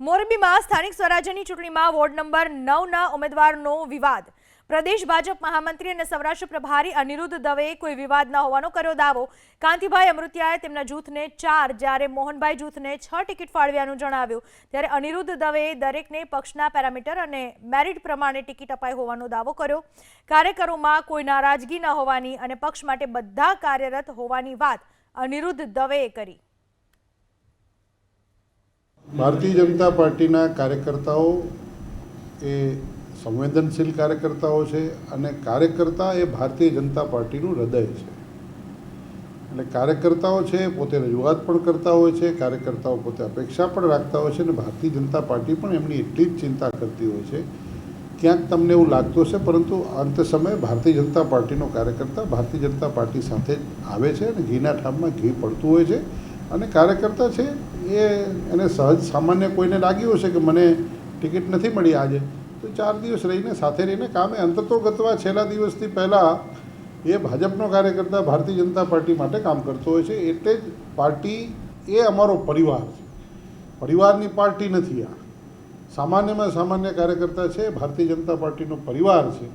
મોરબીમાં સ્થાનિક સ્વરાજ્યની ચૂંટણીમાં વોર્ડ નંબર 9ના ઉમેદવારનો વિવાદ. પ્રદેશ ભાજપ મહામંત્રી અને સૌરાષ્ટ્ર પ્રભારી અનિરુદ્ધ દવેએ કોઈ વિવાદ ન હોવાનો કર્યો દાવો. કાંતિભાઈ અમૃતિયાએ તેમના જૂથને 4 જ્યારે મોહનભાઈ જૂથને 6 ટિકિટ ફાળવ્યાનું જણાવ્યું. ત્યારે અનિરુદ્ધ દવેએ દરેકને પક્ષના પેરામીટર અને મેરિટ પ્રમાણે ટિકિટ અપાઈ હોવાનો દાવો કર્યો. કાર્યકરોમાં કોઈ નારાજગી ન હોવાની અને પક્ષ માટે બધા કાર્યરત હોવાની વાત અનિરુદ્ધ દવેએ કરી. ભારતીય જનતા પાર્ટીના કાર્યકર્તાઓ એ સંવેદનશીલ કાર્યકર્તાઓ છે અને કાર્યકર્તા એ ભારતીય જનતા પાર્ટીનું હૃદય છે. એટલે કાર્યકર્તાઓ છે પોતે રજૂઆત પણ કરતા હોય છે, કાર્યકર્તાઓ પોતે અપેક્ષા પણ રાખતા હોય છે અને ભારતીય જનતા પાર્ટી પણ એમની એટલી જ ચિંતા કરતી હોય છે. ક્યાંક તમને એવું લાગતું હશે, પરંતુ અંત સમયે ભારતીય જનતા પાર્ટીનો કાર્યકર્તા ભારતીય જનતા પાર્ટી સાથે આવે છે અને ઘીના ઠામમાં ઘી પડતું હોય છે. અને કાર્યકર્તા છે એને સહજ સામાન્ય કોઈને લાગ્યું હશે કે મને ટિકિટ નથી મળી આજે, તો 4 દિવસ રહીને સાથે રહીને કામે અંતતો ગતવા છેલ્લા દિવસથી પહેલાં એ ભાજપનો કાર્યકર્તા ભારતીય જનતા પાર્ટી માટે કામ કરતો હોય છે. એટલે જ પાર્ટી એ અમારો પરિવાર છે, પરિવારની પાર્ટી નથી. આ સામાન્યમાં સામાન્ય કાર્યકર્તા છે, ભારતીય જનતા પાર્ટીનો પરિવાર છે.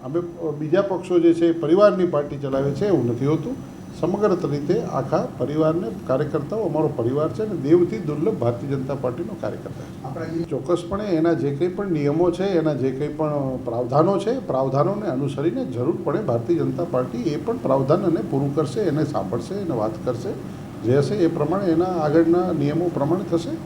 અમે બીજા પક્ષો જે છે એ પરિવારની પાર્ટી ચલાવે છે એવું નથી હોતું. સમગ્ર રીતે આખા પરિવારને કાર્યકર્તાઓ અમારો પરિવાર છે અને દેવથી દુર્લભ ભારતીય જનતા પાર્ટીનો કાર્યકર્તા છે. ચોક્કસપણે એના જે કંઈ પણ નિયમો છે, એના જે કંઈ પણ પ્રાવધાનો છે, પ્રાવધાનોને અનુસરીને જરૂર પડે ભારતીય જનતા પાર્ટી એ પણ પ્રાવધાન અને પૂરું કરશે, એને સાંભળશે, એને વાત કરશે. જે હશે એ પ્રમાણે એના આગળના નિયમો પ્રમાણે થશે.